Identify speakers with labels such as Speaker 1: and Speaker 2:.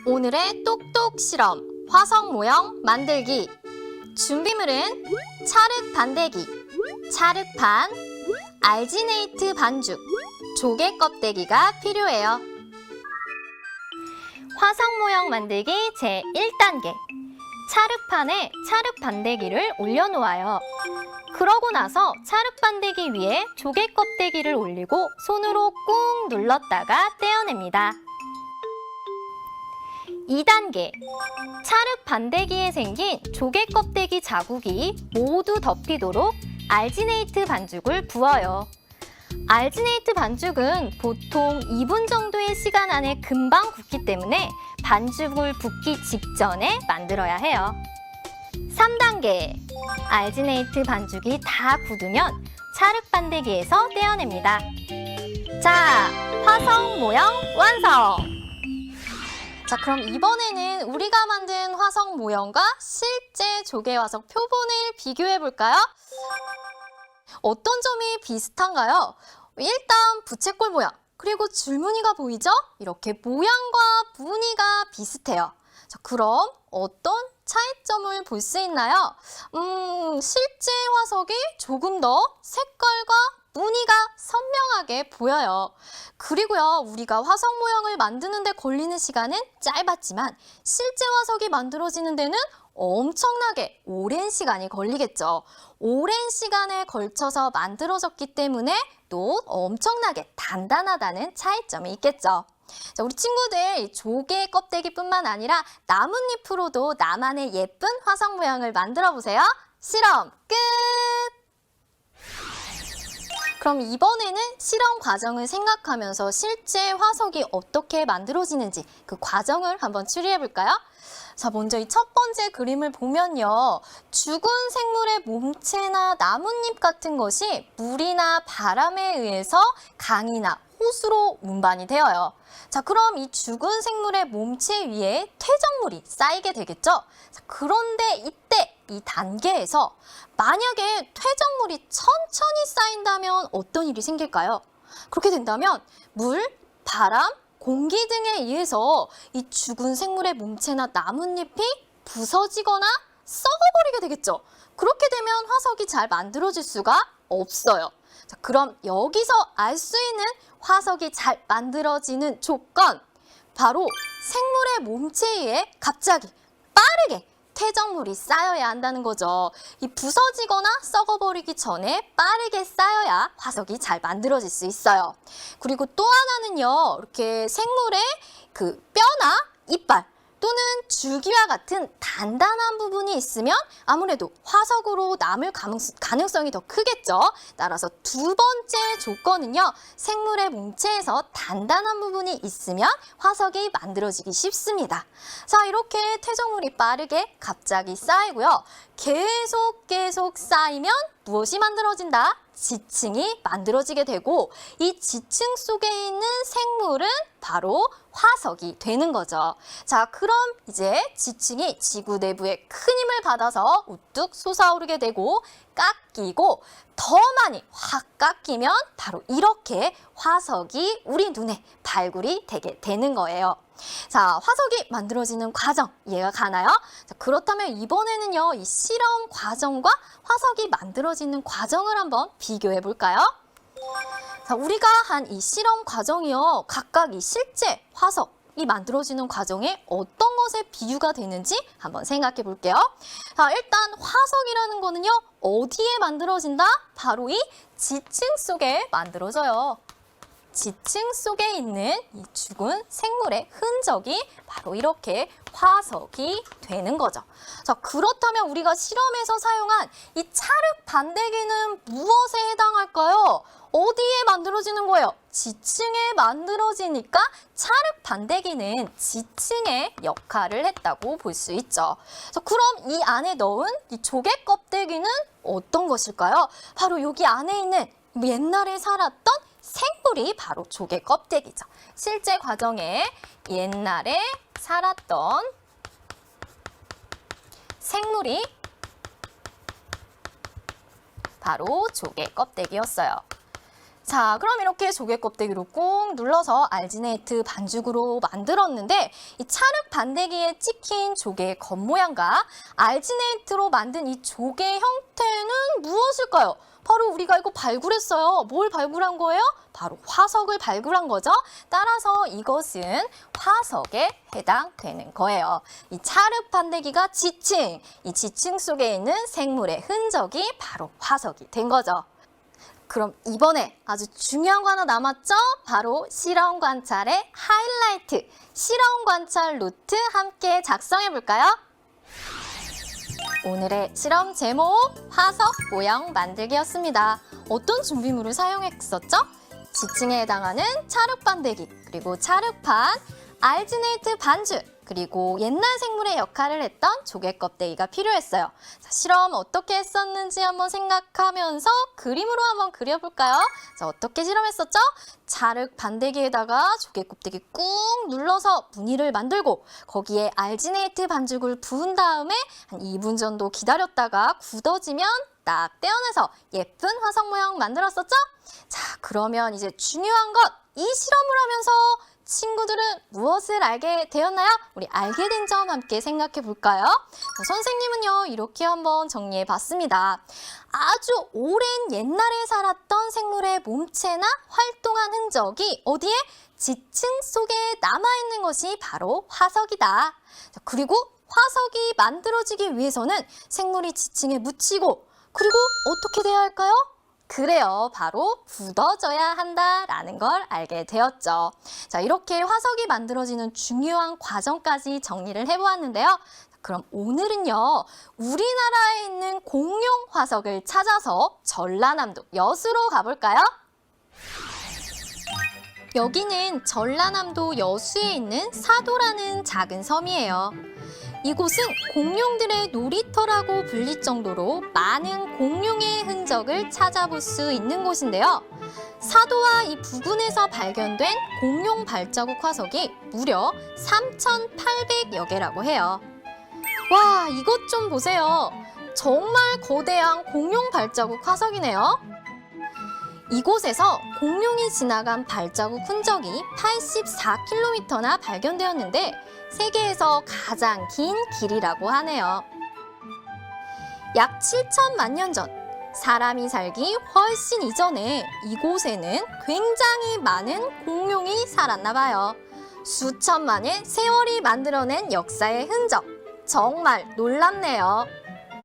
Speaker 1: 오늘의 똑똑 실험, 화성 모형 만들기. 준비물은 찰흙 반대기, 찰흙판, 알지네이트 반죽, 조개 껍데기가 필요해요. 화성 모형 만들기 제1단계. 찰흙판에 찰흙 반대기를 올려놓아요. 그러고 나서 찰흙 반대기 위에 조개 껍데기를 올리고 손으로 꾹 눌렀다가 떼어냅니다. 2단계. 찰흙 반대기에 생긴 조개 껍데기 자국이 모두 덮이도록 알지네이트 반죽을 부어요. 알지네이트 반죽은 보통 2분 정도의 시간 안에 금방 굳기 때문에 반죽을 붓기 직전에 만들어야 해요. 3단계. 알지네이트 반죽이 다 굳으면 찰흙 반대기에서 떼어냅니다. 자, 화성 모형 완성! 자, 그럼 이번에는 우리가 만든 화성 모형과 실제 조개 화석 표본을 비교해 볼까요? 어떤 점이 비슷한가요? 일단 부채꼴 모양, 그리고 줄무늬가 보이죠? 이렇게 모양과 무늬가 비슷해요. 자, 그럼 어떤 차이점을 볼 수 있나요? 실제 화석이 조금 더 색깔과 무늬가 선명하게 보여요. 그리고요, 우리가 화석 모형을 만드는 데 걸리는 시간은 짧았지만 실제 화석이 만들어지는 데는 엄청나게 오랜 시간이 걸리겠죠. 오랜 시간에 걸쳐서 만들어졌기 때문에 또 엄청나게 단단하다는 차이점이 있겠죠. 자, 우리 친구들 조개 껍데기뿐만 아니라 나뭇잎으로도 나만의 예쁜 화석 모형을 만들어 보세요. 실험 끝! 그럼 이번에는 실험 과정을 생각하면서 실제 화석이 어떻게 만들어지는지 그 과정을 한번 추리해 볼까요? 자, 먼저 이 첫 번째 그림을 보면요. 죽은 생물의 몸체나 나뭇잎 같은 것이 물이나 바람에 의해서 강이나 호수로 운반이 되어요. 자, 그럼 이 죽은 생물의 몸체 위에 퇴적물이 쌓이게 되겠죠? 자, 그런데 이때 이 단계에서 만약에 퇴적물이 천천히 쌓인다면 어떤 일이 생길까요? 그렇게 된다면 물, 바람, 공기 등에 의해서 이 죽은 생물의 몸체나 나뭇잎이 부서지거나 썩어버리게 되겠죠. 그렇게 되면 화석이 잘 만들어질 수가 없어요. 자, 그럼 여기서 알 수 있는 화석이 잘 만들어지는 조건, 바로 생물의 몸체에 갑자기 빠르게 퇴적물이 쌓여야 한다는 거죠. 이 부서지거나 썩어버리기 전에 빠르게 쌓여야 화석이 잘 만들어질 수 있어요. 그리고 또 하나는요, 이렇게 생물의 그 뼈나 이빨 또는 줄기와 같은 단단한 부분이 있으면 아무래도 화석으로 남을 가능성이 더 크겠죠. 따라서 두 번째 조건은요, 생물의 몸체에서 단단한 부분이 있으면 화석이 만들어지기 쉽습니다. 자, 이렇게 퇴적물이 빠르게 갑자기 쌓이고요. 계속 쌓이면 무엇이 만들어진다? 지층이 만들어지게 되고, 이 지층 속에 있는 생물은 바로 화석이 되는 거죠. 자, 그럼 이제 지층이 지구 내부에 큰 힘을 받아서 우뚝 솟아오르게 되고 깎이고, 더 많이 확 깎이면 바로 이렇게 화석이 우리 눈에 발굴이 되게 되는 거예요. 자, 화석이 만들어지는 과정 이해가 가나요? 자, 그렇다면 이번에는요, 이 실험 과정과 화석이 만들어지는 과정을 한번 비교해 볼까요? 자, 우리가 한 이 실험 과정이요, 각각 이 실제 화석이 만들어지는 과정에 어떤 것에 비유가 되는지 한번 생각해 볼게요. 자, 일단 화석이라는 거는요, 어디에 만들어진다? 바로 이 지층 속에 만들어져요. 지층 속에 있는 이 죽은 생물의 흔적이 바로 이렇게 화석이 되는 거죠. 자, 그렇다면 우리가 실험에서 사용한 이 찰흙 반대기는 무엇에 해당할까요? 어디에 만들어지는 거예요? 지층에 만들어지니까 찰흙 반대기는 지층의 역할을 했다고 볼 수 있죠. 자, 그럼 이 안에 넣은 이 조개 껍데기는 어떤 것일까요? 바로 여기 안에 있는 옛날에 살았던 생물이 바로 조개 껍데기죠. 실제 과정에 옛날에 살았던 생물이 바로 조개 껍데기였어요. 자, 그럼 이렇게 조개 껍데기로 꾹 눌러서 알지네이트 반죽으로 만들었는데 이 찰흙 반대기에 찍힌 조개의 겉모양과 알지네이트로 만든 이 조개 형태는 무엇일까요? 바로 우리가 이거 발굴했어요. 뭘 발굴한 거예요? 바로 화석을 발굴한 거죠. 따라서 이것은 화석에 해당되는 거예요. 이 찰흙 반대기가 지층, 이 지층 속에 있는 생물의 흔적이 바로 화석이 된 거죠. 그럼 이번에 아주 중요한 거 하나 남았죠? 바로 실험 관찰의 하이라이트, 실험 관찰 노트 함께 작성해 볼까요? 오늘의 실험 제목, 화석 모형 만들기였습니다. 어떤 준비물을 사용했었죠? 지층에 해당하는 찰흙 반대기, 그리고 찰흙판, 알지네이트 반죽, 그리고 옛날 생물의 역할을 했던 조개 껍데기가 필요했어요. 자, 실험 어떻게 했었는지 한번 생각하면서 그림으로 한번 그려볼까요? 자, 어떻게 실험했었죠? 찰흙 반대기에다가 조개 껍데기 꾹 눌러서 무늬를 만들고 거기에 알지네이트 반죽을 부은 다음에 한 2분 정도 기다렸다가 굳어지면 딱 떼어내서 예쁜 화석 모양 만들었었죠? 자, 그러면 이제 중요한 것, 이 실험을 하면서 친구들은 무엇을 알게 되었나요? 우리 알게 된 점 함께 생각해 볼까요? 선생님은요, 이렇게 한번 정리해 봤습니다. 아주 오랜 옛날에 살았던 생물의 몸체나 활동한 흔적이 어디에? 지층 속에 남아있는 것이 바로 화석이다. 그리고 화석이 만들어지기 위해서는 생물이 지층에 묻히고 그리고 어떻게 돼야 할까요? 그래요. 바로 굳어져야 한다라는 걸 알게 되었죠. 자, 이렇게 화석이 만들어지는 중요한 과정까지 정리를 해보았는데요. 그럼 오늘은요, 우리나라에 있는 공룡 화석을 찾아서 전라남도 여수로 가볼까요? 여기는 전라남도 여수에 있는 사도라는 작은 섬이에요. 이곳은 공룡들의 놀이터라고 불릴 정도로 많은 공룡의 흔적을 찾아볼 수 있는 곳인데요. 사도와 이 부근에서 발견된 공룡 발자국 화석이 무려 3,800여 개라고 해요. 와, 이것 좀 보세요. 정말 거대한 공룡 발자국 화석이네요. 이곳에서 공룡이 지나간 발자국 흔적이 84km나 발견되었는데 세계에서 가장 긴 길이라고 하네요. 약 7천만 년 전, 사람이 살기 훨씬 이전에 이곳에는 굉장히 많은 공룡이 살았나 봐요. 수천만의 세월이 만들어낸 역사의 흔적, 정말 놀랍네요.